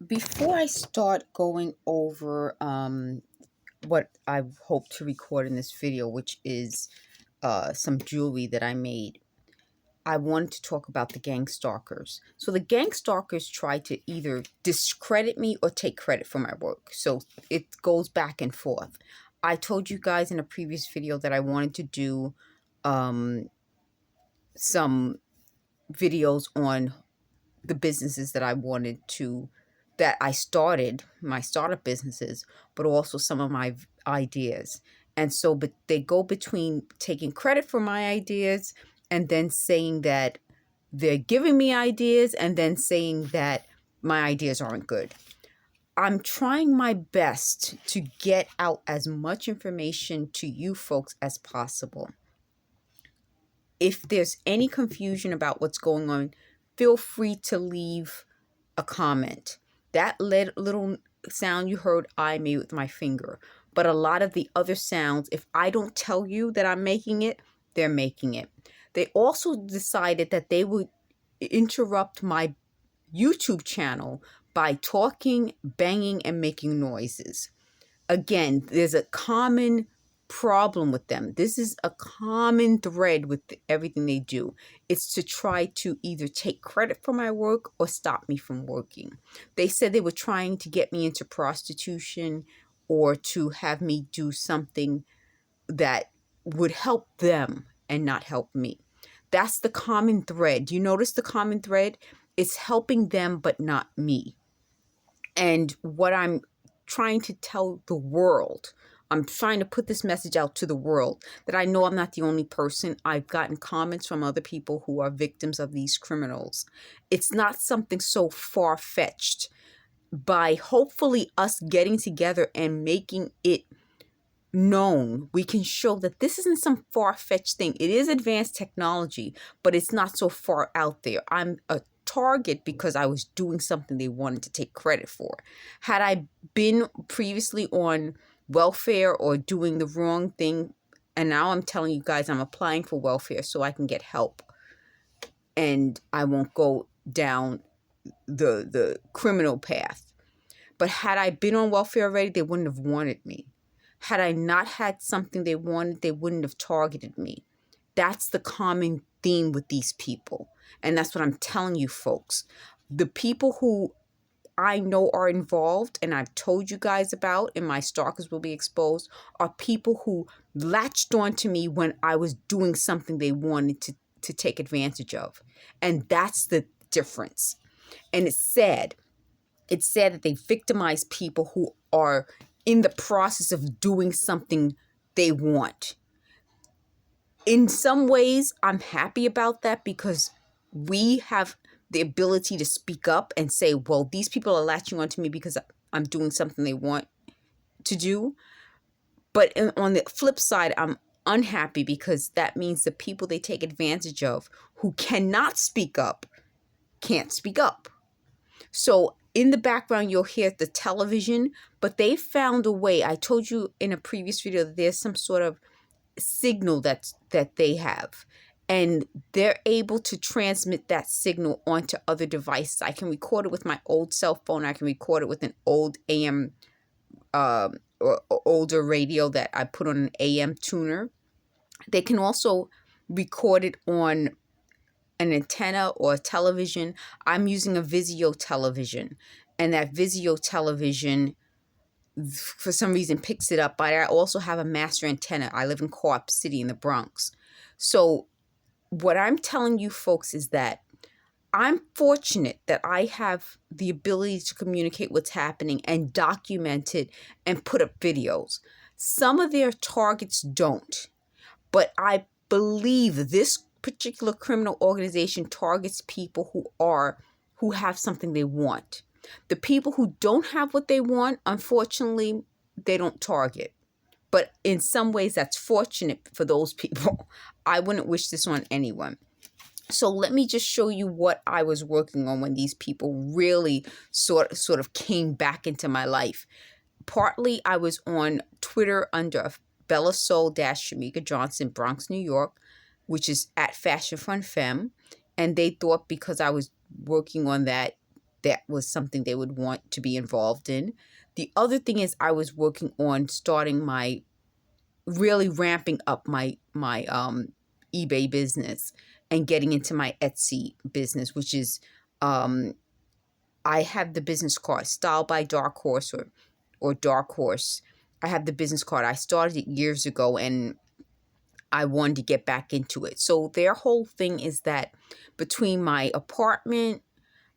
Before I start going over what I hope to record in this video, which is some jewelry that I made, I wanted to talk about the gang stalkers. So the gang stalkers try to either discredit me or take credit for my work. So it goes back and forth. I told you guys in a previous video that I wanted to do some videos on the businesses that I wanted to, that I started, my startup businesses, but also some of my ideas. And so, but they go between taking credit for my ideas and then saying that they're giving me ideas and then saying that my ideas aren't good. I'm trying my best to get out as much information to you folks as possible. If there's any confusion about what's going on, feel free to leave a comment. That little sound you heard, I made with my finger. But a lot of the other sounds, if I don't tell you that I'm making it, they're making it. They also decided that they would interrupt my YouTube channel by talking, banging, and making noises. Again, there's a common problem with them. This is a common thread with everything they do. It's to try to either take credit for my work or stop me from working. They said they were trying to get me into prostitution or to have me do something that would help them and not help me. That's the common thread. Do you notice the common thread? It's helping them but not me. And what I'm trying to tell the world, I'm trying to put this message out to the world that I know I'm not the only person. I've gotten comments from other people who are victims of these criminals. It's not something so far-fetched. By hopefully us getting together and making it known, we can show that this isn't some far-fetched thing. It is advanced technology, but it's not so far out there. I'm a target because I was doing something they wanted to take credit for. Had I been previously on welfare or doing the wrong thing, and now I'm telling you guys I'm applying for welfare so I can get help and I won't go down the criminal path. But had I been on welfare already, they wouldn't have wanted me. Had I not had something they wanted, they wouldn't have targeted me. That's the common theme with these people. And that's what I'm telling you folks. The people who I know are involved and I've told you guys about and my stalkers will be exposed are people who latched onto me when I was doing something they wanted to take advantage of. And that's the difference. And it's sad. It's sad that they victimize people who are in the process of doing something they want. In some ways, I'm happy about that because we have the ability to speak up and say, well, these people are latching onto me because I'm doing something they want to do. But on the flip side, I'm unhappy because that means the people they take advantage of who cannot speak up can't speak up. So in the background, you'll hear the television, but they found a way. I told you in a previous video that there's some sort of signal that they have, and they're able to transmit that signal onto other devices. I can record it with my old cell phone. I can record it with an old AM or older radio that I put on an AM tuner. They can also record it on an antenna or a television. I'm using a Vizio television, and that Vizio television for some reason picks it up. But I also have a master antenna. I live in Co-op City in the Bronx. So what I'm telling you folks is that I'm fortunate that I have the ability to communicate what's happening and document it and put up videos. Some of their targets don't, but I believe this particular criminal organization targets people who have something they want. The people who don't have what they want, unfortunately, they don't target. But in some ways, that's fortunate for those people. I wouldn't wish this on anyone. So let me just show you what I was working on when these people really sort of came back into my life. Partly, I was on Twitter under Bella Soul-Shamega Johnson, Bronx, New York, which is at Fashion Fun Femme. And they thought because I was working on that, that was something they would want to be involved in. The other thing is I was working on starting really ramping up my eBay business and getting into my Etsy business, which is I have the business card, Style by Dark Horse or Dark Horse. I have the business card. I started it years ago and I wanted to get back into it. So their whole thing is that between my apartment,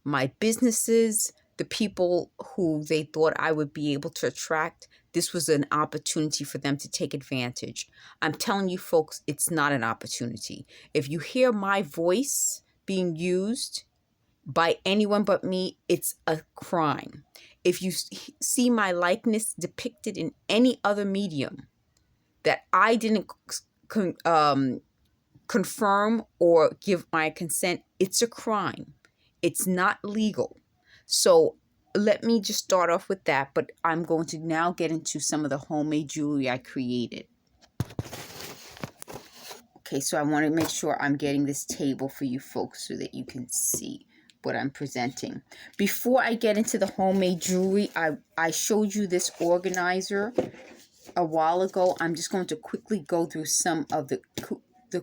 my businesses, the people who they thought I would be able to attract, this was an opportunity for them to take advantage. I'm telling you folks, it's not an opportunity. If you hear my voice being used by anyone but me, it's a crime. If you see my likeness depicted in any other medium that I didn't confirm or give my consent, it's a crime. It's not legal. So let me just start off with that, but I'm going to now get into some of the homemade jewelry I created. Okay, so I want to make sure I'm getting this table for you folks so that you can see what I'm presenting. Before I get into the homemade jewelry, I showed you this organizer a while ago. I'm just going to quickly go through some of the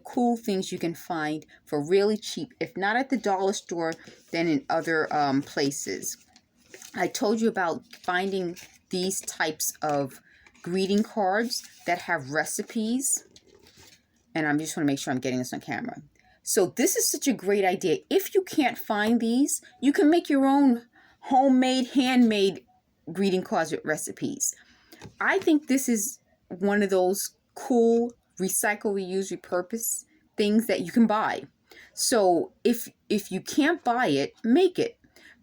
cool things you can find for really cheap, if not at the dollar store, then in other places. I told you about finding these types of greeting cards that have recipes. And I just want to make sure I'm getting this on camera. So this is such a great idea. If you can't find these, you can make your own homemade, handmade greeting cards with recipes. I think this is one of those cool recycle, reuse, repurpose things that you can buy. So if you can't buy it, make it.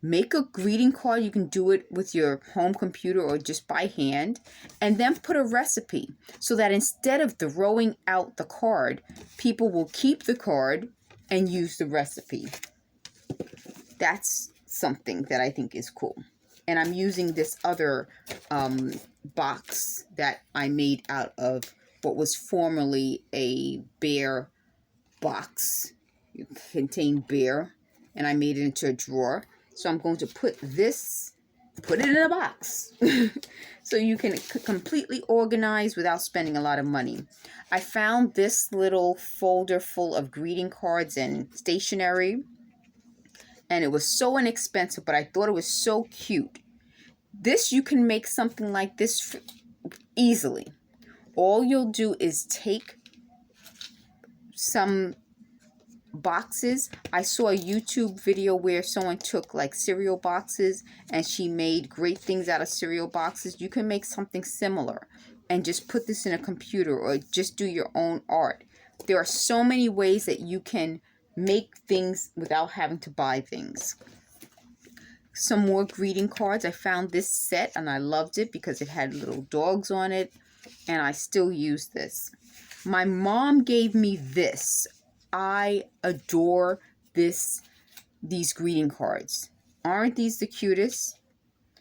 Make a greeting card. You can do it with your home computer or just by hand, and then put a recipe so that instead of throwing out the card, people will keep the card and use the recipe. That's something that I think is cool. And I'm using this other box that I made out of what was formerly a bear box. It contained bear, and I made it into a drawer. So I'm going to put it in a box so you can completely organize without spending a lot of money. I found this little folder full of greeting cards and stationery, and it was so inexpensive, but I thought it was so cute. This, you can make something like this easily. All you'll do is take some boxes. I saw a YouTube video where someone took like cereal boxes and she made great things out of cereal boxes. You can make something similar and just put this in a computer or just do your own art. There are so many ways that you can make things without having to buy things. Some more greeting cards. I found this set and I loved it because it had little dogs on it, and I still use this. My mom gave me this. I adore these greeting cards. Aren't these the cutest?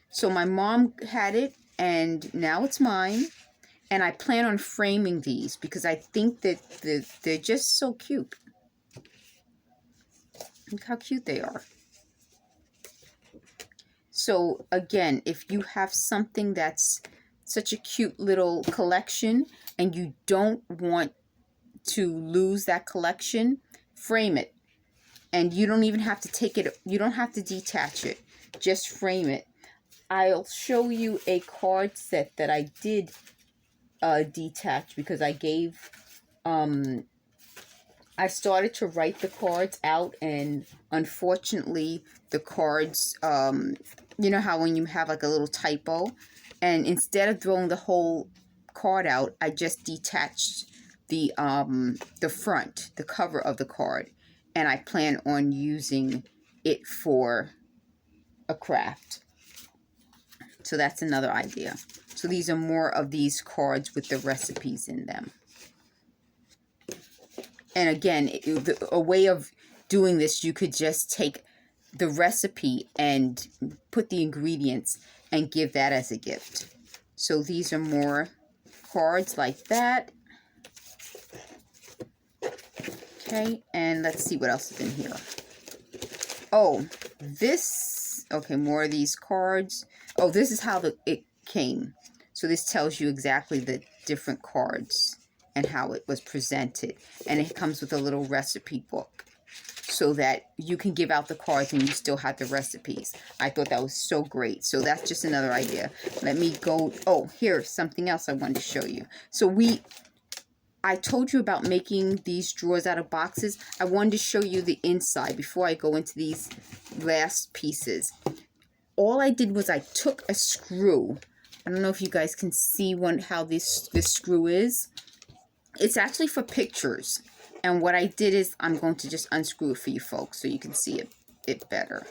So my mom had it and now it's mine, and I plan on framing these because I think that they're just so cute. Look how cute they are. So again, if you have something that's such a cute little collection and you don't want to lose that collection, frame it. And you don't even have to take it, you don't have to detach it, just frame it. I'll show you a card set that I did detach because I gave, I started to write the cards out, and unfortunately the cards, you know how when you have like a little typo, and instead of throwing the whole card out, I just detached the front, the cover of the card, and I plan on using it for a craft. So that's another idea. So these are more of these cards with the recipes in them. And again, a way of doing this, you could just take the recipe and put the ingredients and give that as a gift. So these are more cards like that. Okay, and let's see what else is in here. Oh, this Okay, more of these cards. Oh, this is how it came. So this tells you exactly the different cards and how it was presented. And it comes with a little recipe book so that you can give out the cards and you still have the recipes. I thought that was so great. So that's just another idea. Let me go. Oh, here's something else I wanted to show you. So I told you about making these drawers out of boxes. I wanted to show you the inside before I go into these last pieces. All I did was I took a screw. I don't know if you guys can see how this screw is. It's actually for pictures. And what I did is I'm going to just unscrew it for you folks so you can see it better.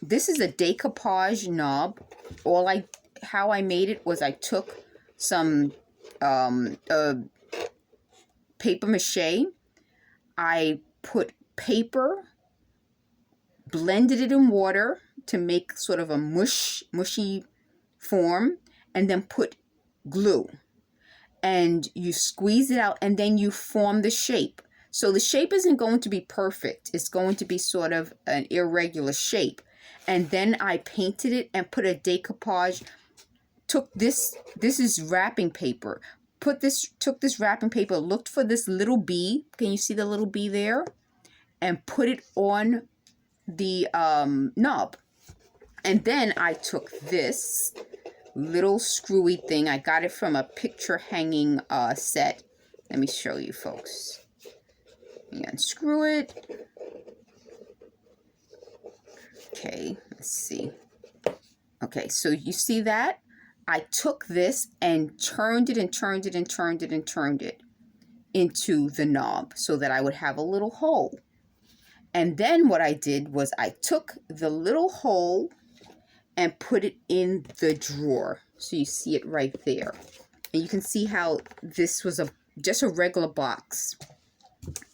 This is a decoupage knob. How I made it was I took some paper mache. I put paper, blended it in water to make sort of a mushy form, and then put glue. And you squeeze it out, and then you form the shape. So the shape isn't going to be perfect. It's going to be sort of an irregular shape. And then I painted it and put a decoupage. Took this is wrapping paper. Took this wrapping paper, looked for this little bee. Can you see the little bee there? And put it on the knob. And then I took this little screwy thing. I got it from a picture hanging set. Let me show you folks. Let me unscrew it. Okay, let's see. Okay, so you see that? I took this and turned it and turned it and turned it and turned it into the knob so that I would have a little hole. And then what I did was I took the little hole and put it in the drawer. So you see it right there. And you can see how this was just a regular box.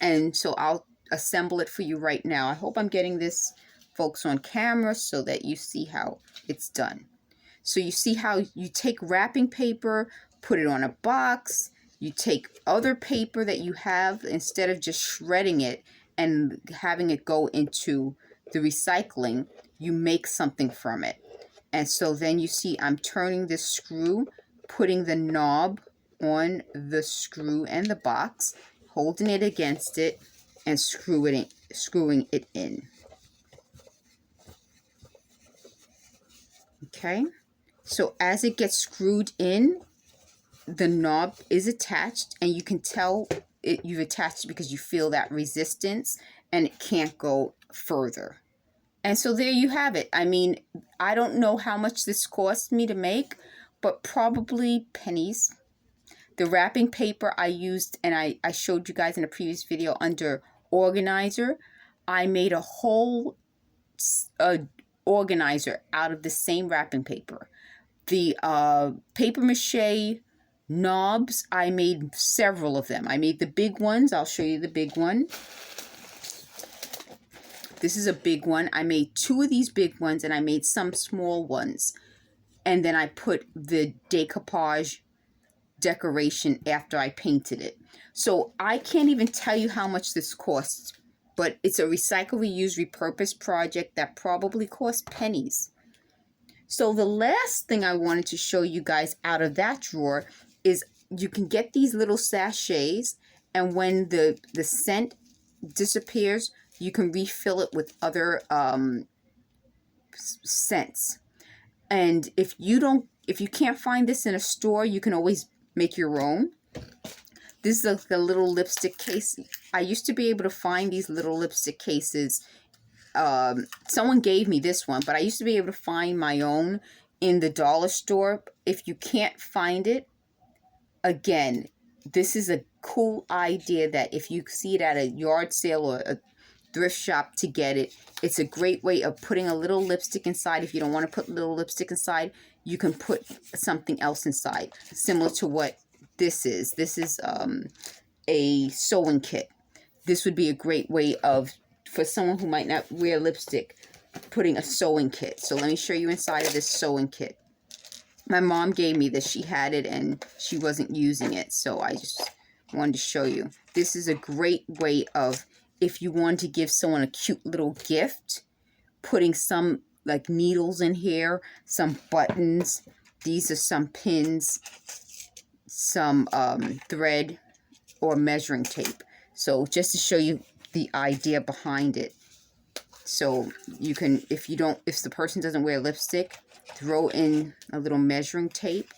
And so I'll assemble it for you right now. I hope I'm getting this, folks, on camera so that you see how it's done. So you see how you take wrapping paper, put it on a box. You take other paper that you have, instead of just shredding it and having it go into the recycling, you make something from it. And so then you see I'm turning this screw, putting the knob on the screw and the box, holding it against it, and screwing it in. Okay, so as it gets screwed in, the knob is attached, and you can tell you've attached it because you feel that resistance, and it can't go further. And so there you have it. I mean, I don't know how much this cost me to make, but probably pennies. The wrapping paper I used, and I showed you guys in a previous video under organizer. I made a whole organizer out of the same wrapping paper. The paper mache knobs, I made several of them. I made the big ones. I'll show you the big one. This is a big one. I made 2 of these big ones, and I made some small ones. And then I put the decoupage decoration after I painted it. So I can't even tell you how much this costs, but it's a recycle, reuse, repurpose project that probably cost pennies. So the last thing I wanted to show you guys out of that drawer is you can get these little sachets, and when the scent disappears, you can refill it with other scents. And if you can't find this in a store, you can always make your own. This is the little lipstick case. I used to be able to find these little lipstick cases. Someone gave me this one, but I used to be able to find my own in the dollar store. If you can't find it, again, this is a cool idea that if you see it at a yard sale or a thrift shop to get it, it's a great way of putting a little lipstick inside. If you don't want to put little lipstick inside, you can put something else inside, similar to what this is. This is a sewing kit. This would be a great way for someone who might not wear lipstick, putting a sewing kit. So let me show you inside of this sewing kit. My mom gave me this. She had it and she wasn't using it, so I just wanted to show you. This is a great way of, if you want to give someone a cute little gift, putting some like needles in here, some buttons. These are some pins, some thread or measuring tape. So just to show you the idea behind it. So you can, if the person doesn't wear lipstick, throw in a little measuring tape,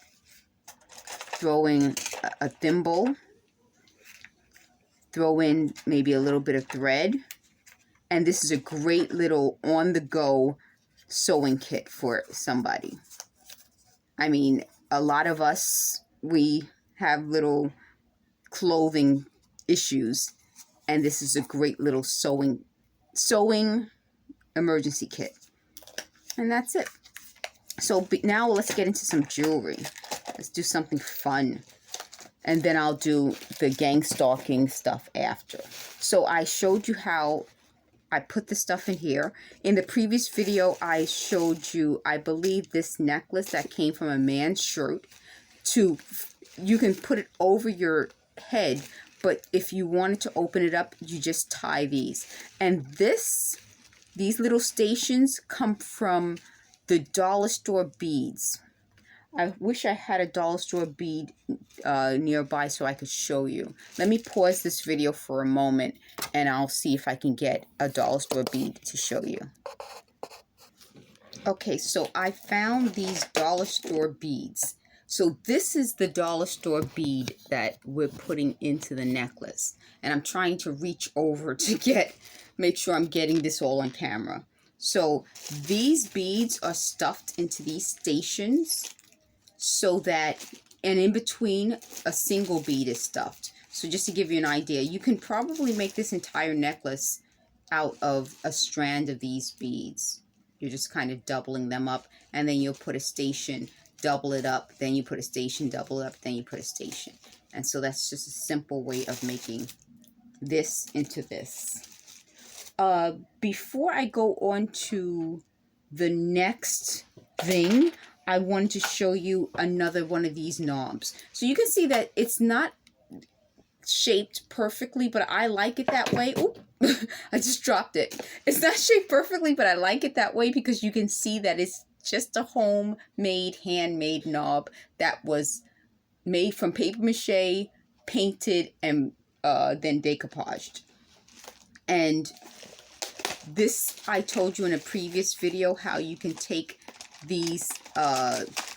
throw in a thimble, throw in maybe a little bit of thread, and this is a great little on-the-go sewing kit for somebody. I mean, a lot of us, we have little clothing issues, and this is a great little sewing emergency kit. And that's it. So now let's get into some jewelry. Let's do something fun. And then I'll do the gang stalking stuff after. So I showed you how I put the stuff in here. In the previous video, I showed you, I believe, this necklace that came from a man's shirt. You can put it over your head, but if you wanted to open it up, you just tie these. And these little stations come from the dollar store beads. I wish I had a dollar store bead nearby so I could show you. Let me pause this video for a moment and I'll see if I can get a dollar store bead to show you. Okay, so I found these dollar store beads. So this is the dollar store bead that we're putting into the necklace. And I'm trying to reach over to make sure I'm getting this all on camera. So these beads are stuffed into these stations, so that, and in between, a single bead is stuffed. So just to give you an idea, you can probably make this entire necklace out of a strand of these beads. You're just kind of doubling them up, and then you'll put a station, double it up, then you put a station, double it up, then you put a station. And so that's just a simple way of making this into this. Before I go on to the next thing, I wanted to show you another one of these knobs. So you can see that it's not shaped perfectly, but I like it that way. Oop, I just dropped it. It's not shaped perfectly, but I like it that way because you can see that it's just a homemade, handmade knob that was made from paper mache, painted, and then decoupaged. And this, I told you in a previous video how you can take these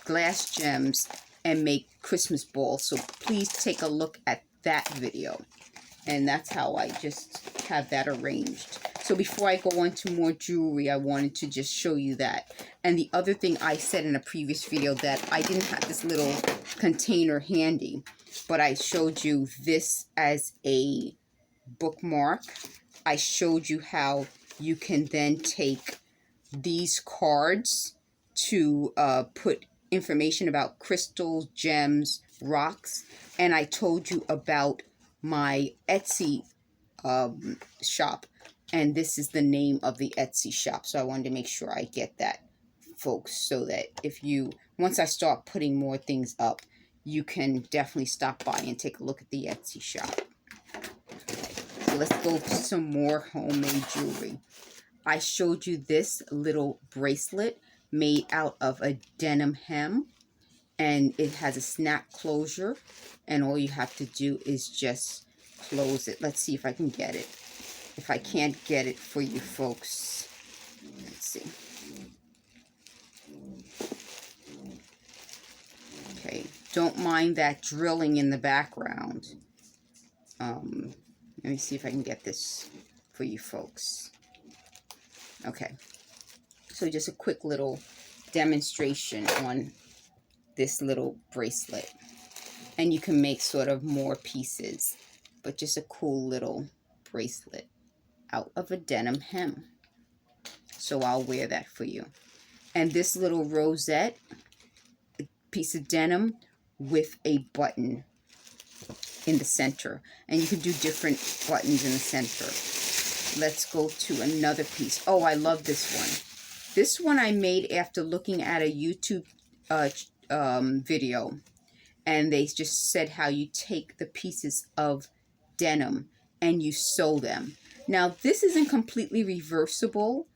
glass gems and make Christmas balls. So please take a look at that video. And that's how I just have that arranged. So before I go on to more jewelry, I wanted to just show you that. And the other thing I said in a previous video, that I didn't have this little container handy, but I showed you this as a bookmark. I showed you how you can then take these cards to put information about crystals, gems, rocks. And I told you about my Etsy shop. And this is the name of the Etsy shop. So I wanted to make sure I get that, folks, so that once I start putting more things up, you can definitely stop by and take a look at the Etsy shop. So let's go to some more homemade jewelry. I showed you this little bracelet made out of a denim hem, and it has a snap closure, and all you have to do is just close it. Let's see if I can get it. If I can't get it for you folks, let's see. Okay, don't mind that drilling in the background. Let me see if I can get this for you folks. Okay, so just a quick little demonstration on this little bracelet. And you can make sort of more pieces, but just a cool little bracelet out of a denim hem. So I'll wear that for you. And this little rosette, a piece of denim with a button in the center. And you can do different buttons in the center. Let's go to another piece. Oh, I love this one. This one I made after looking at a YouTube video. And they just said how you take the pieces of denim and you sew them. Now, this isn't completely reversible.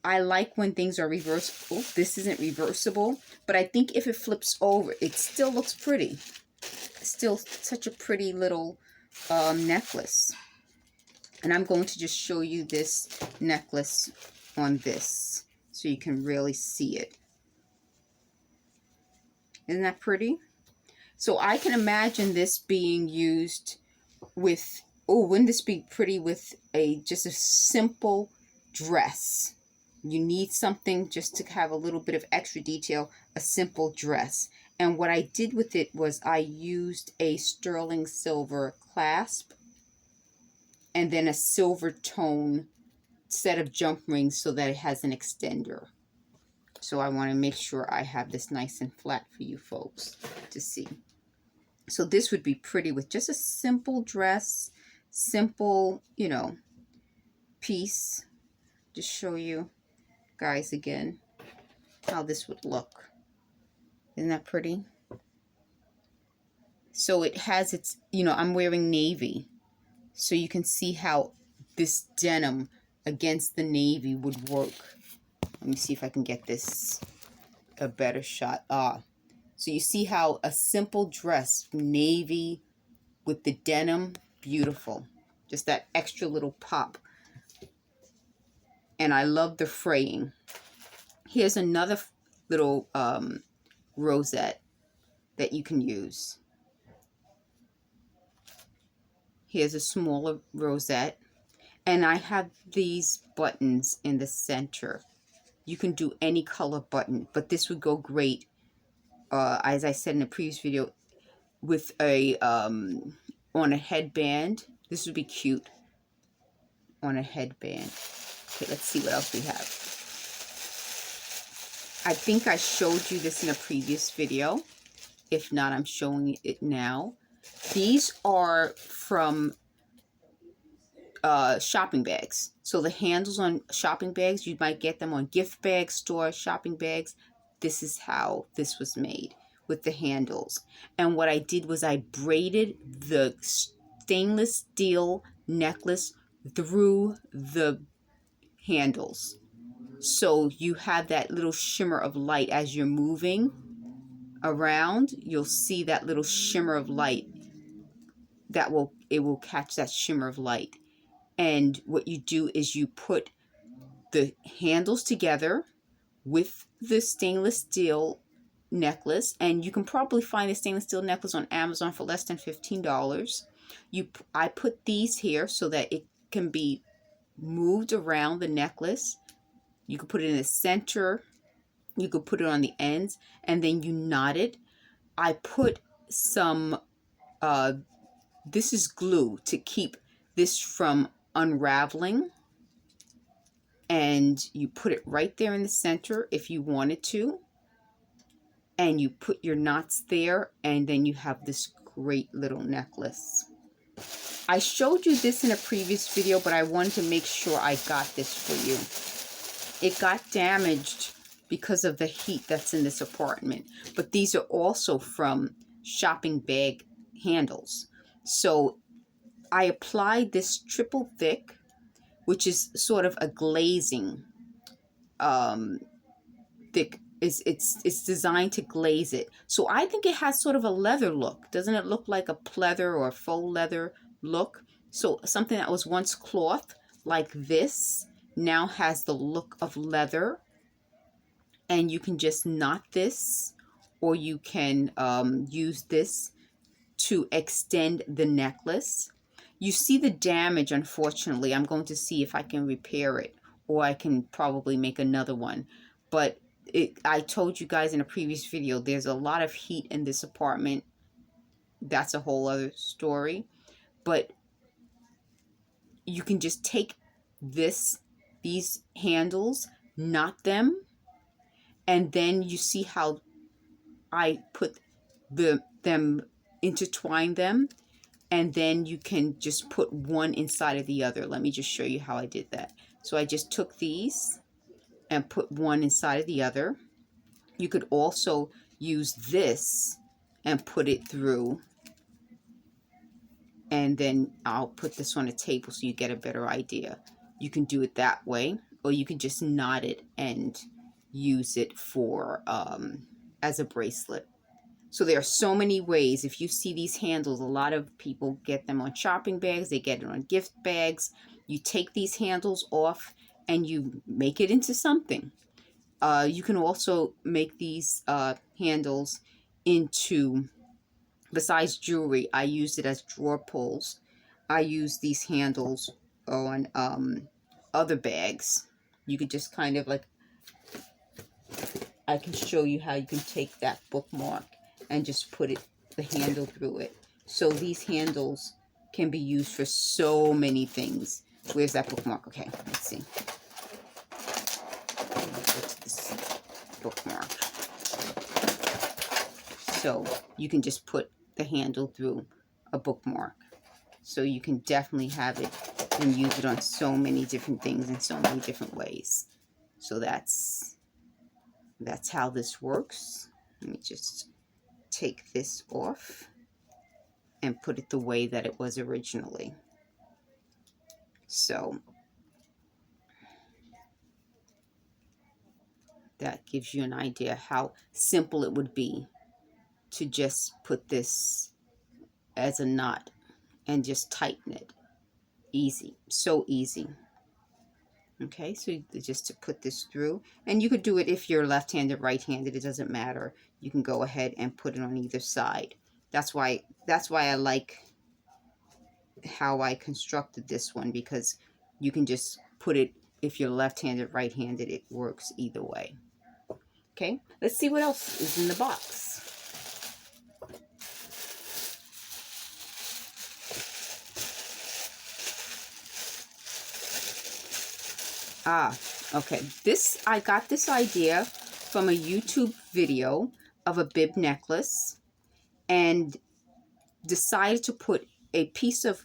I like when things are reversible. This isn't reversible, but I think if it flips over, it still looks pretty. Still such a pretty little necklace. And I'm going to just show you this necklace on this so you can really see it. Isn't that pretty? So I can imagine this being used with, oh, wouldn't this be pretty with just a simple dress? You need something just to have a little bit of extra detail, a simple dress. And what I did with it was I used a sterling silver clasp and then a silver tone set of jump rings so that it has an extender. So I want to make sure I have this nice and flat for you folks to see. So this would be pretty with just a simple dress, simple, you know, piece. Just show you guys again how this would look. Isn't that pretty? So it has its, you know, I'm wearing navy. So you can see how this denim against the navy would work. Let me see if I can get this a better shot. So you see how a simple dress, navy with the denim, beautiful. Just that extra little pop. And I love the fraying. Here's another little rosette that you can use. Here's a smaller rosette. And I have these buttons in the center. You can do any color button, but this would go great, as I said in the previous video, with a on a headband. This would be cute on a headband. Okay, let's see what else we have. I think I showed you this in a previous video. If not, I'm showing it now. These are from shopping bags. So the handles on shopping bags, you might get them on gift bag store, shopping bags. This is how this was made with the handles. And what I did was I braided the stainless steel necklace through the handles. So you have that little shimmer of light as you're moving around. You'll see that little shimmer of light. It will catch that shimmer of light. And what you do is you put the handles together with the stainless steel necklace, and you can probably find a stainless steel necklace on Amazon for less than $15. I put these here so that it can be moved around the necklace. You could put it in the center, you could put it on the ends, and then you knot it. I put some, this is glue to keep this from unraveling, and you put it right there in the center if you wanted to, and you put your knots there, and then you have this great little necklace. I showed you this in a previous video, but I wanted to make sure I got this for you. It got damaged because of the heat that's in this apartment, but these are also from shopping bag handles. So I applied this triple thick, which is sort of a glazing thick. It's designed to glaze it. So I think it has sort of a leather look. Doesn't it look like a pleather or a faux leather look? So something that was once cloth like this now has the look of leather. And you can just knot this, or you can use this to extend the necklace. You see the damage, unfortunately. I'm going to see if I can repair it, or I can probably make another one. But I told you guys in a previous video, there's a lot of heat in this apartment. That's a whole other story. But you can just take these handles, knot them, and then you see how I put intertwine them, and then you can just put one inside of the other. Let me just show you how I did that. So I just took these and put one inside of the other. You could also use this and put it through, and then I'll put this on a table so you get a better idea. You can do it that way, or you can just knot it and use it for as a bracelet. So there are so many ways. If you see these handles, a lot of people get them on shopping bags. They get it on gift bags. You take these handles off and you make it into something. You can also make these handles into, besides jewelry, I used it as drawer pulls. I use these handles on other bags. You could just kind of like, I can show you how you can take that bookmark and just put it, the handle through it. So these handles can be used for so many things. Where's that bookmark? Okay, let's see. Go to this bookmark. So you can just put the handle through a bookmark. So you can definitely have it and use it on so many different things in so many different ways. So that's how this works. Let me just take this off and put it the way that it was originally. So that gives you an idea how simple it would be to just put this as a knot and just tighten it. Easy, so easy. Okay, so just to put this through, and you could do it if you're left-handed, right-handed, it doesn't matter. You can go ahead and put it on either side. That's why I like how I constructed this one, because you can just put it, if you're left-handed, right-handed, it works either way. Okay, let's see what else is in the box. Okay, I got this idea from a YouTube video of a bib necklace and decided to put a piece of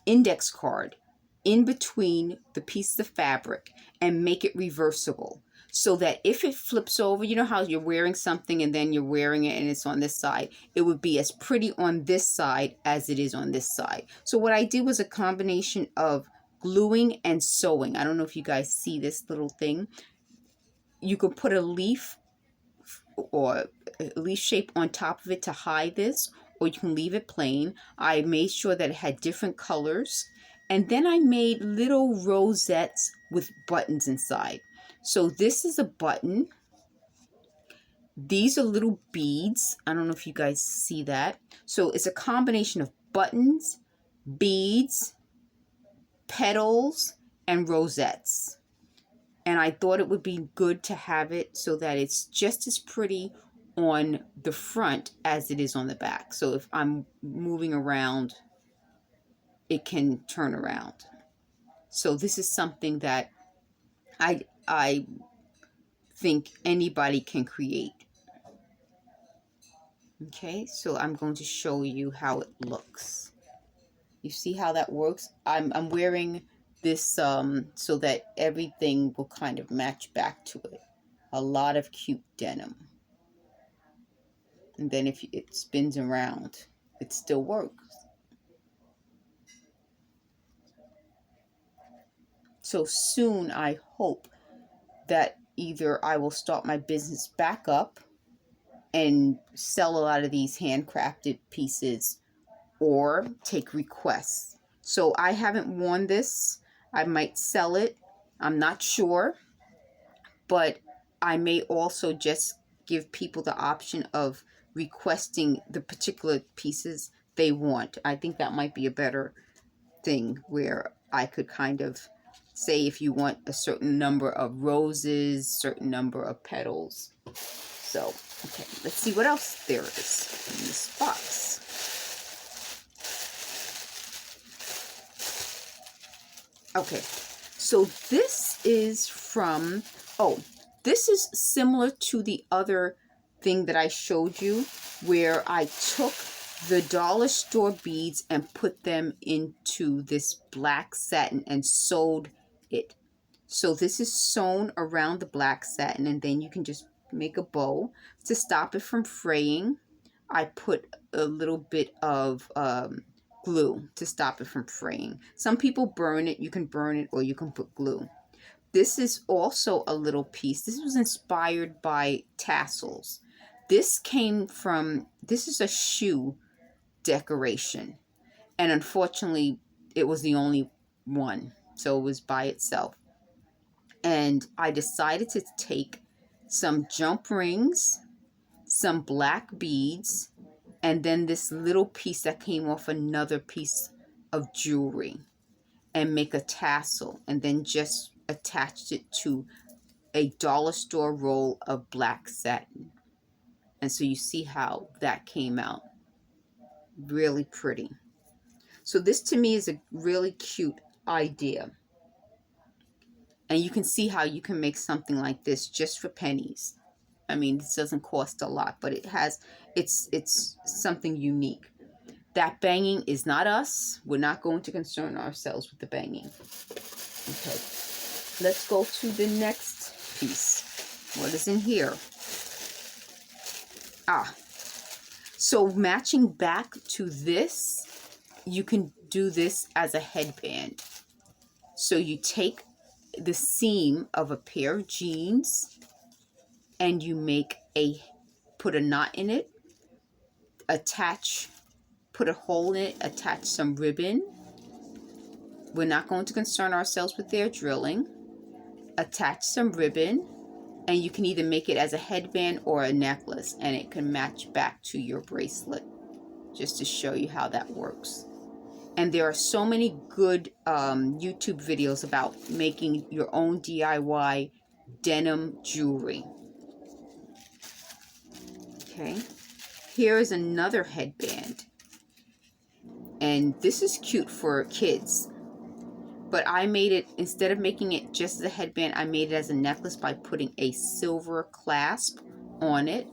index card in between the piece of fabric and make it reversible, so that if it flips over, you know how you're wearing something and then you're wearing it and it's on this side, it would be as pretty on this side as it is on this side. So what I did was a combination of gluing and sewing. I don't know if you guys see this little thing. You could put a leaf or a leaf shape on top of it to hide this, or you can leave it plain. I made sure that it had different colors, and then I made little rosettes with buttons inside. So this is a button. These are little beads. I don't know if you guys see that. So it's a combination of buttons, beads, petals, and rosettes. And I thought it would be good to have it so that it's just as pretty on the front as it is on the back. So if I'm moving around, it can turn around. So this is something that I think anybody can create. Okay, so I'm going to show you how it looks. You see how that works? I'm wearing this so that everything will kind of match back to it. A lot of cute denim. And then if it spins around, it still works. So soon I hope that either I will start my business back up and sell a lot of these handcrafted pieces, or take requests. So I haven't worn this. I might sell it. I'm not sure. But I may also just give people the option of requesting the particular pieces they want. I think that might be a better thing, where I could kind of say if you want a certain number of roses, certain number of petals. So, okay, let's see what else there is in this box. Okay, so this is from, this is similar to the other thing that I showed you, where I took the dollar store beads and put them into this black satin and sewed it. So this is sewn around the black satin, and then you can just make a bow to stop it from fraying. I put a little bit of glue to stop it from fraying. Some people burn it. You can burn it, or you can put glue. This is also a little piece. This was inspired by tassels. This is a shoe decoration. And unfortunately, it was the only one. So it was by itself. And I decided to take some jump rings, some black beads, and then this little piece that came off another piece of jewelry, and make a tassel, and then just attached it to a dollar store roll of black satin. And so you see how that came out. Really pretty. So this to me is a really cute idea. And you can see how you can make something like this just for pennies. I mean, this doesn't cost a lot, but it's something unique. That banging is not us. We're not going to concern ourselves with the banging. Okay. Let's go to the next piece. What is in here? So matching back to this, you can do this as a headband. So you take the seam of a pair of jeans and you put a knot in it, put a hole in it, attach some ribbon. We're not going to concern ourselves with their drilling. Attach some ribbon, and you can either make it as a headband or a necklace, and it can match back to your bracelet, just to show you how that works. And there are so many good YouTube videos about making your own DIY denim jewelry. Okay, here is another headband, and this is cute for kids. But I made it, instead of making it just as a headband, I made it as a necklace by putting a silver clasp on it.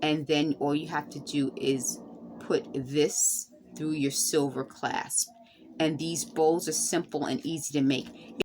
And then all you have to do is put this through your silver clasp. And these bows are simple and easy to make.